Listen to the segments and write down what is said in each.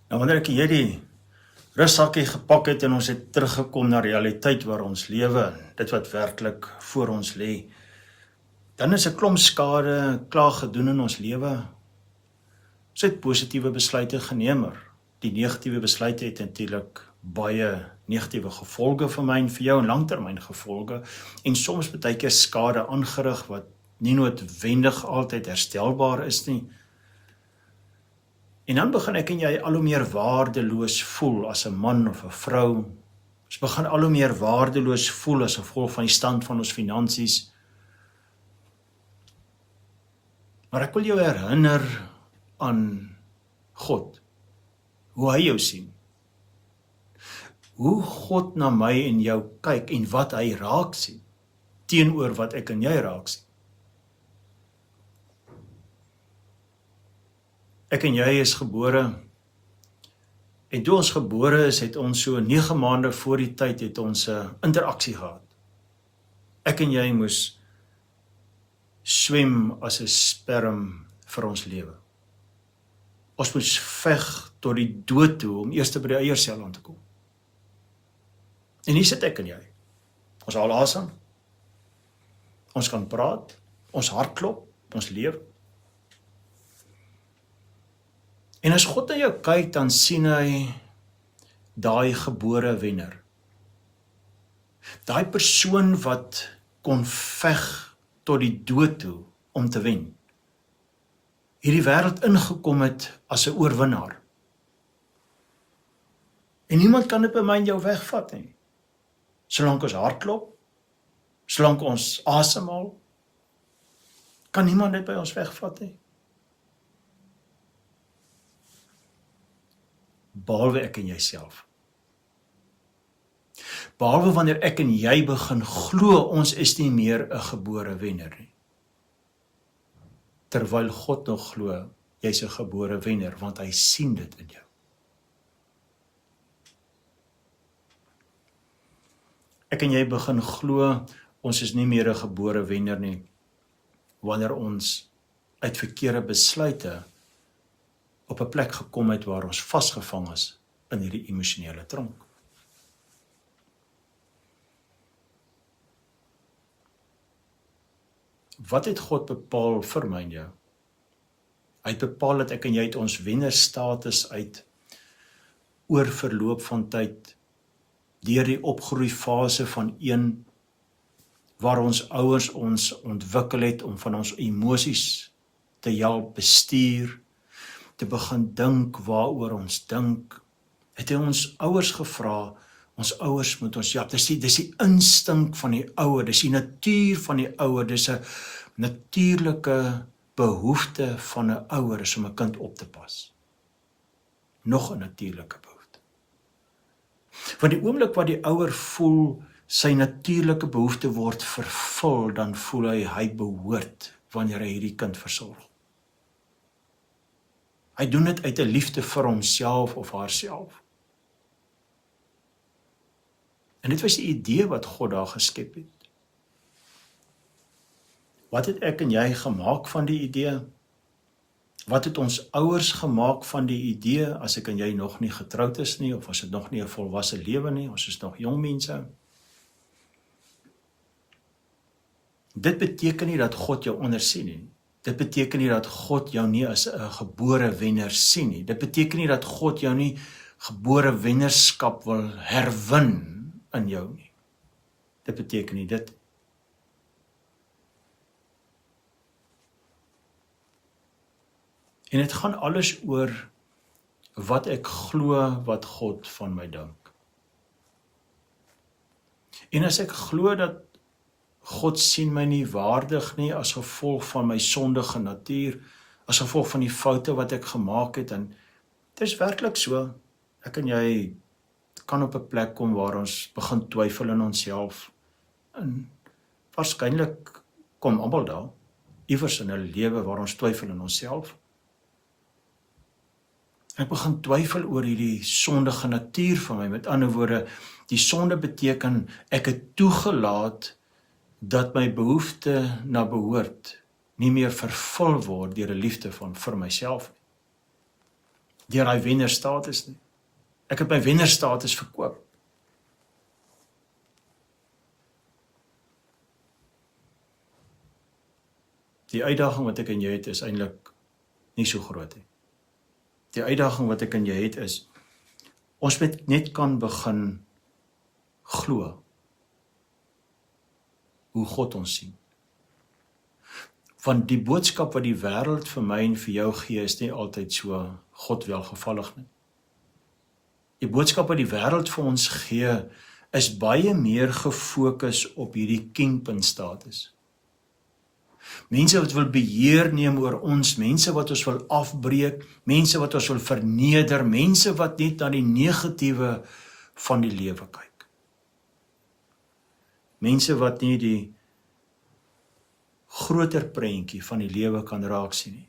Nou wanneer ek hierdie russakkie gepak het en ons het teruggekom na realiteit waar ons lewe, dit wat werklik voor ons lê, dan is 'n klomp skade klaar gedoen in ons lewe. Ons het positiewe besluite geneem, maar die negatiewe besluite het natuurlik baie negatiewe gevolge vir my en vir jou en langtermyn gevolge en soms baie keer skade aangerig wat nie noodwendig altyd herstelbaar is nie. En dan begin ek en jy al hoe meer waardeloos voel as 'n man of 'n vrou. Ons begin al hoe meer waardeloos voel as gevolg van die stand van ons finansies. Maar ek wil jou herinner aan God, hoe hy jou sien. Hoe God na my en jou kyk en wat hy raak sien, teenoor wat ek en jy raak sien. Ek en jy is gebore, en toe ons gebore is, het ons so 9 maande voor die tyd het ons 'n interaksie gehad. Ek en jy moes swem as 'n sperm vir ons lewe. Ons moes veg tot die dood toe om eers by die eiersel aan te kom. En hier sit ek en jy. Ons haal asem. Ons kan praat. Ons hart klop. Ons leef. En as God na jou kyk, dan sien hy daai gebore wenner. Daai persoon wat kon veg tot die dood toe om te wen. Hierdie wêreld ingekom het as 'n oorwinnaar. En niemand kan dit by my en jou wegvat nie. Solank ons hart klop, solank ons asemhaal, kan niemand dit by ons wegvat nie. Behalwe ek en jouself. Behalwe wanneer ek en jy begin glo ons is nie meer 'n gebore wenner nie. Terwyl God nog glo jy's 'n gebore wenner, want hy sien dit in jou. Ek en jy begin glo ons is nie meer 'n gebore wenner nie, wanneer ons uit verkeerde besluite op 'n plek gekom het waar ons vasgevang is in hierdie emosionele tronk. Wat het God bepaal vir my en jou? Hy het bepaal dat ek en jy het ons wennerstatus uit oor verloop van tyd, deur die opgroeifase van een waar ons ouers ons ontwikkel het om van ons emosies te help bestuur, te begin dink waaroor ons dink, het hy ons ouers gevra, ons ouers moet ons help. Dis die instink van die ouer, dis die natuur van die ouer, dis 'n natuurlike behoefte van 'n ouer is om 'n kind op te pas. Nog 'n natuurlike behoefte. Want die oomblik wat die ouer voel sy natuurlike behoefte word vervul, dan voel hy behoort wanneer hy hierdie kind versorg. Hy doen dit uit 'n liefde vir homself of haarself. En dit was die idee wat God daar geskep het. Wat het ek en jy gemaak van die idee? Wat het ons ouers gemaak van die idee as ek en jy nog nie getroud is nie, of as dit nog nie 'n volwasse lewe nie, ons is nog jong mense? Dit beteken nie dat God jou ondersien nie. Dit beteken nie dat God jou nie as 'n gebore wenner sien nie. Dit beteken nie dat God jou nie gebore wennerskap wil herwin in jou nie. Dit beteken nie dit. En dit gaan alles oor wat ek glo wat God van my dink. En as ek glo dat God sien my nie waardig nie as gevolg van my sondige natuur, as gevolg van die foute wat ek gemaak het, en dit is werklik so, ek en jy kan op 'n plek kom waar ons begin twyfel in onsself, en waarskynlik kom almal daar, iewers in 'n lewe waar ons twyfel in onsself. Ek begin twyfel oor hierdie sondige natuur van my, met ander woorde, die sonde beteken, ek het toegelaat dat my behoefte na behoort nie meer vervul word deur 'n liefde vir myself. deur daai wennerstatus nie. Ek het my wennerstatus verkoop. Die uitdaging wat ek in jou het is eintlik nie so groot nie. Die uitdaging wat ek in jou het is, ons moet net kan begin glo hoe God ons sien. Want die boodskap wat die wêreld vir my en vir jou gee is nie altyd so God welgevallig nie. Die boodskap wat die wêreld vir ons gee is baie meer gefokus op hierdie kingpin status. Mense wat wil beheer neem oor ons, mense wat ons wil afbreek, mense wat ons wil verneder, mense wat net na die negatiewe van die lewe kyk. Mense wat nie die groter prentjie van die lewe kan raak sien nie.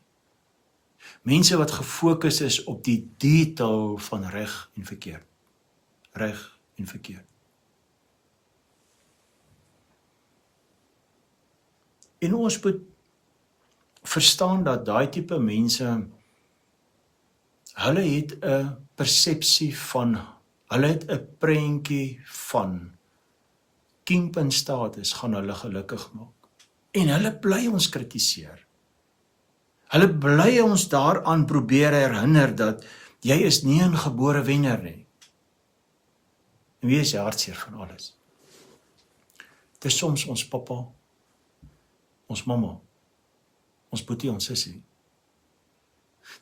Mense wat gefokus is op die detail van reg en verkeerd. Reg en verkeerd. En ons moet verstaan dat daai tipe mense, hulle het 'n persepsie van, hulle het 'n prentjie van kingpin status gaan hulle gelukkig maak. En hulle bly ons kritiseer. Hulle bly ons daaraan probeer herinner dat jy is nie 'n gebore wenner nie. En wie is die hartseer van alles? Dit is soms ons pappa, ons mamma, ons boetie, ons sussie.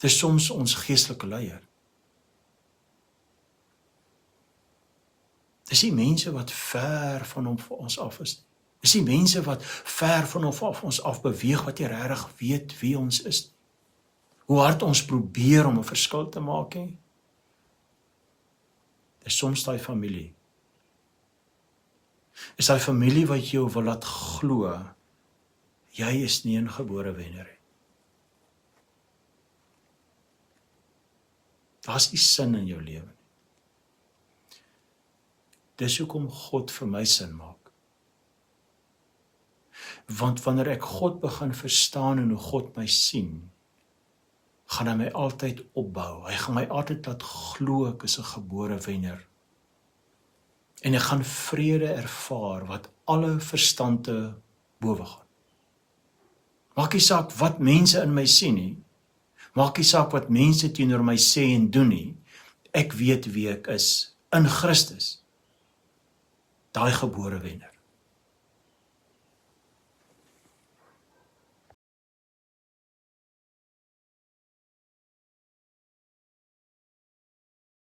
Dit is soms ons geestelike leier. Dis die mense wat ver van ons af is. Dis die mense wat ver van ons af beweeg, wat nie regtig weet wie ons is. Hoe hard ons probeer om 'n verskil te maak. Dis soms daai familie. Is daai familie wat jou wil laat glo, jy is nie 'n gebore wenner nie. Daar's nie sin in jou lewe nie. Dis hoekom God vir my sin maak. Want wanneer ek God begin verstaan en hoe God my sien, gaan hy my altyd opbou. Hy gaan my altyd laat glo ek is 'n gebore wenner. En ek gaan vrede ervaar wat alle verstand te bowe gaan. Maak nie saak wat mense in my sien nie. Maak nie saak wat mense teenoor my sê en doen nie. Ek weet wie ek is in Christus. Daai gebore wenner.